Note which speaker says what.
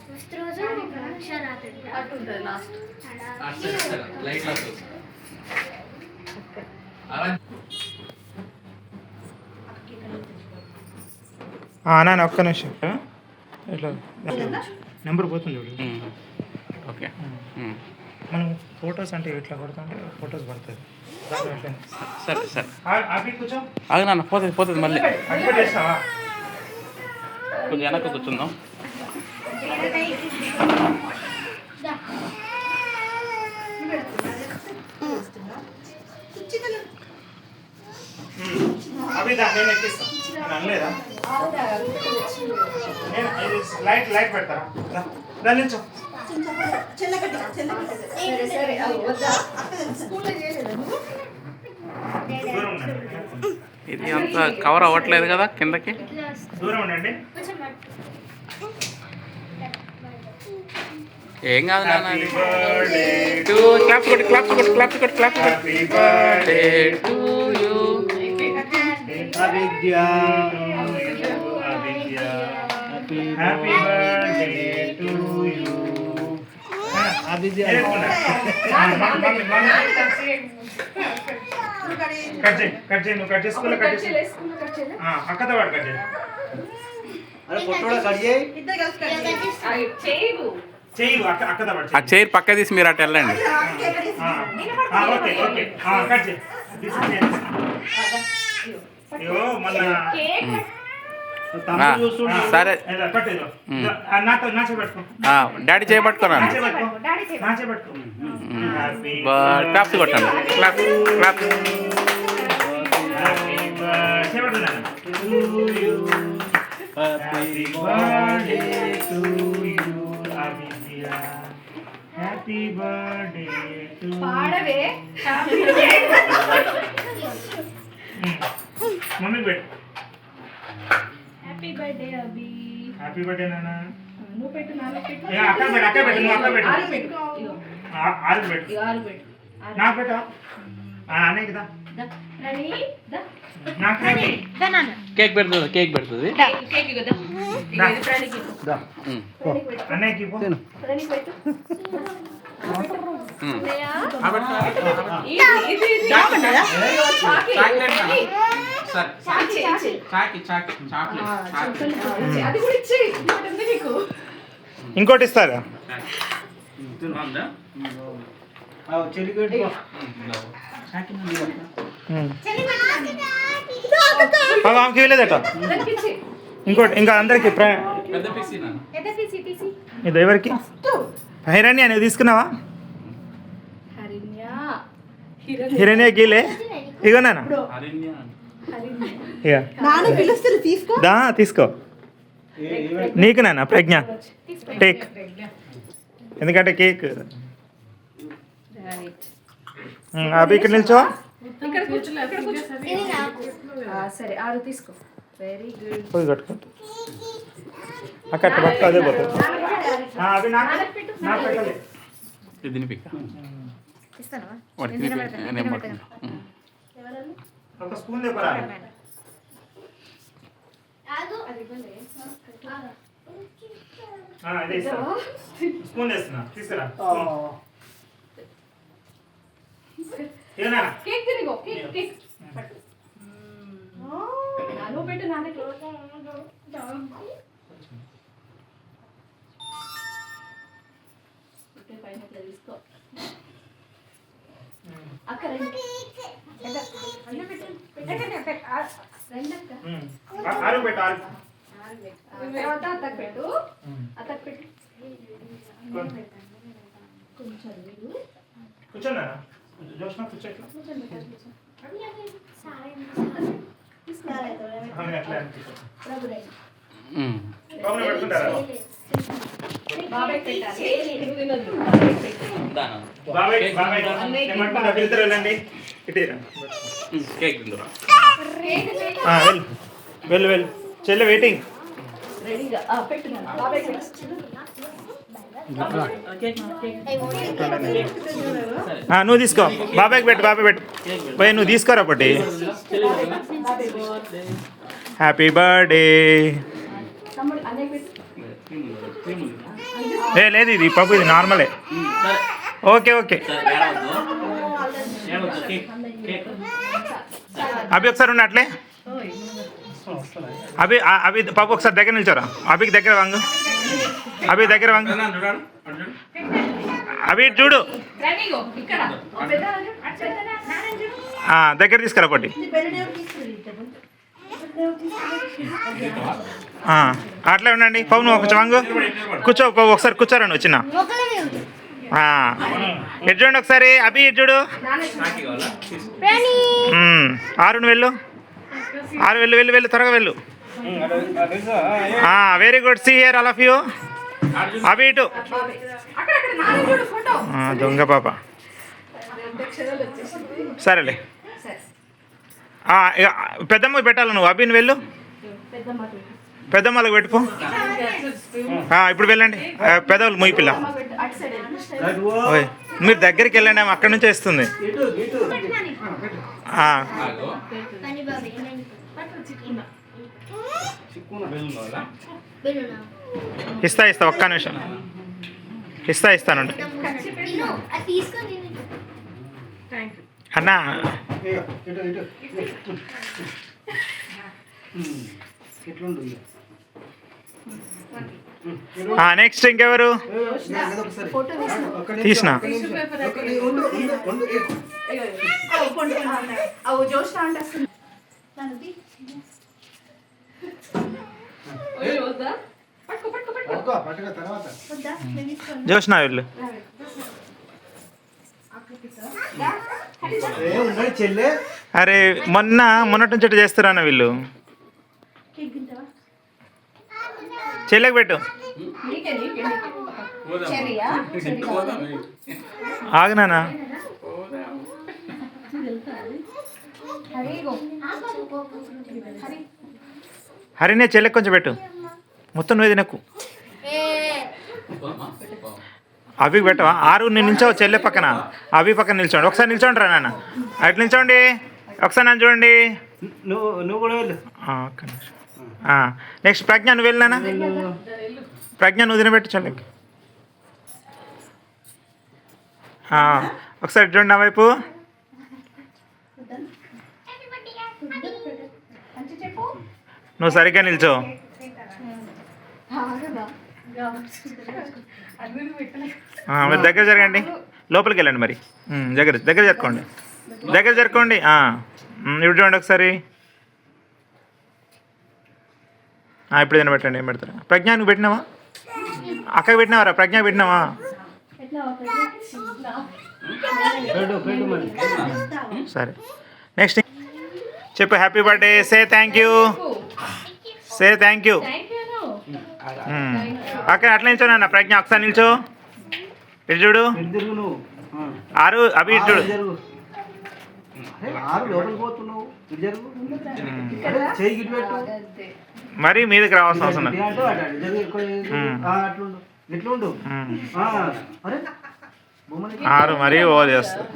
Speaker 1: First రోజు అటు ఉంటుంది లాస్ట్
Speaker 2: లైట్
Speaker 3: నాన్న ఒక్క నిమిషం ఇట్లా నెంబర్ పోతుంది
Speaker 2: ఓకే.
Speaker 3: మనం ఫొటోస్ అంటే ఇట్లా కొడుతుంటే ఫొటోస్ పడుతుంది.
Speaker 2: సరే సరే
Speaker 3: అవి కూర్చో.
Speaker 2: అది నాన్న పోతుంది మళ్ళీ
Speaker 3: అక్కడ చేస్తావా?
Speaker 2: కొంచెం వెనక్కి కూర్చుందాం.
Speaker 3: అవి నేను ఎక్కిస్తాను. నేను అనలేదా? నేను లైట్ పెడతారా? దాని నుంచో
Speaker 2: ఇది అంత కవర్ అవ్వట్లేదు కదా కిందకి.
Speaker 3: దూరం ఉండండి.
Speaker 2: ఏం కాదు నాన్న. క్లాప్స్ కొట్టి హ్యాపీ బర్త్డే టు యూ.
Speaker 3: అవిద్య happy birthday to you. Cut చేయి నువ్వు కట్ చేసుకున్నా కట్ చేసి అక్కతో వాడు కట్ చేయి.
Speaker 2: ఆ చైర్ పక్క తీసి మీరు అటు వెళ్ళండి.
Speaker 3: ఓకే ఓకే కట్ చేయి.
Speaker 2: సరే డాడీ చేయబట్టుకున్నాను. క్లాప్స్ కొట్టండి. Claps
Speaker 3: Happy birthday to you, Avidya. Happy birthday to you.
Speaker 1: పాడవే.
Speaker 3: మమ్మీ పెట్టు.
Speaker 1: హ్యాపీ బర్త్డే అభి.
Speaker 3: హ్యాపీ బర్త్డే నాన్న.
Speaker 1: నువ్వు పెట్టు నాన్న పెట్టు.
Speaker 3: అక్క పెట్టు నువ్వు అక్క పెట్టు.
Speaker 1: ఆరు పెట్టు.
Speaker 3: ఆరు పెట్టు.
Speaker 1: ఆరు పెట్టు.
Speaker 3: నాకు పెట్టు. అనేకి దా.
Speaker 1: రెడీ దా.
Speaker 3: నాకు రెడీ.
Speaker 1: దా నాన్న.
Speaker 2: కేక్ పెడుతుంది. కేక్
Speaker 1: ఇగో దా. ఇది ప్రాణికి.
Speaker 3: దా. అనేకి పో.
Speaker 1: ప్రాణికి పెట్టు.
Speaker 3: ఇంకోటి ఇస్తారా? ఆమెకి ఇవ్వలేదట. ఇంకోటి ఇంకా అందరికి ఇది ఎవరికి? హిరణ్య నువ్వు తీసుకున్నావా? హిరణ్య గీలే ఇగో నాన్న. దా తీసుకో. నీకు నాన్న ప్రజ్ఞ టేక్. ఎందుకంటే కేక్ అవి ఇక్కడ నిల్చో.
Speaker 1: సరే ఆరు తీసుకో. Very good.
Speaker 3: పోయి కట్టుకుంటా అక్కడ పక్క అదే పోతుంది. అవి నాకు పెట్టాలి. ఒక స్పూన్ దగ్గర స్పూన్ వేస్తున్నా తీసుకురా.
Speaker 1: కేక్ తిరిగో. కేక్ నువ్వు పెట్టు నాన్న. పైన తీసుకో. అక్క రెండు
Speaker 3: ఆరు పెట్టు.
Speaker 1: అత్తకు పెట్టు. అత్తకు పెట్టు. కొంచెం
Speaker 3: కూర్చోనా జోష్న కూర్చో. వెళ్ళు వెళ్ళు చెల్లె వెయిటింగ్. నువ్వు తీసుకో. బాబాయ్కి పెట్టు. బాబాయ్ పెట్టు. పోయి నువ్వు తీసుకోరా ఒకటి. Happy birthday. లేదు ఇది పప్పు, ఇది నార్మలే. ఓకే ఓకే అభి ఒకసారి ఉన్నట్లే. అభి అభి పాప ఒకసారి దగ్గర నిల్చోరా. అభికి దగ్గర వాంగు, అభి దగ్గర వాంగు. అభి ఇటు చూడు, దగ్గర తీసుకురా ఒకటి. అట్లే ఉండండి. పవన్ కొంచెం వాంగు, కూర్చో పప్పు. ఒకసారి కూర్చోరండి వచ్చిన. ఇటు చూడండి ఒకసారి. అభి ఇటు చూడు. ఆరుని వెళ్ళు, ఆరు వెళ్ళు వెళ్ళు వెళ్ళు, త్వరగా వెళ్ళు. Very good. See here all of you. Abhi ఇటు. దొంగ పాప. సరేలే. ఇక పెద్దమ్మకి పెట్టాలి నువ్వు. అభిని వెళ్ళు, పెద్దమ్మలకు పెట్టుకో. ఇప్పుడు వెళ్ళండి. పెద్దవాళ్ళు మొయ్యి పిల్ల. ఓయ్ మీరు దగ్గరికి వెళ్ళండి, ఆమె అక్కడి నుంచే ఇస్తుంది. ఇస్తా ఇస్తా, ఒక్క నిమిషం ఇస్తానండి అన్నా. నెక్స్ట్ ఇంకెవరు తీసిన? జోష్నా వీళ్ళు. అరే మొన్నటి నుంచి ఇట్లా చేస్తారా వీళ్ళు. చెల్లెకి పెట్టు. ఆగనా. హరినే చెల్లెకి కొంచెం పెట్టు. మొత్తం నువ్వు తినకు. అవి పెట్టవా? ఆరు నేను నిల్చోవు చెల్లె పక్కన, అవి పక్కన నిల్చోండి. ఒకసారి నిల్చోండి రా నాన్న, అటు నిల్చోండి. ఒకసారి నన్ను చూడండి.
Speaker 4: నువ్వు కూడా వెళ్ళు.
Speaker 3: నెక్స్ట్ ప్రజ్ఞ నువ్వు వెళ్ళినా. ప్రజ్ఞ నువ్వు తినబెట్టు చెల్లెకి. ఒకసారి చూడండి నా వైపు. నువ్వు సరిగ్గా నిల్చో. మీరు దగ్గర జరగండి, లోపలికి వెళ్ళండి. మరి దగ్గర జరుపుకోండి, దగ్గర జరుపుకోండి. ఇప్పుడు చూడండి ఒకసారి. ఇప్పుడు తినబెట్టండి. ఏం పెడతారా? ప్రజ్ఞ నువ్వు పెట్టినావా? అక్కకి పెట్టినావారా? ప్రజ్ఞ పెట్టినావా? సరే నెక్స్ట్ చెప్పు. Happy birthday. Say thank you. Say thank you. అక్కడ అట్లా నిల్చోనన్న. ప్రజ్ఞ ఒకసారి నిల్చో. ఇటు చూడు. ఆరు అభి ఇటు చూడు. మరి మీదకి రావాల్సిన అవసరం లేదు. ఆరు మరీ ఓ చేస్తుంది.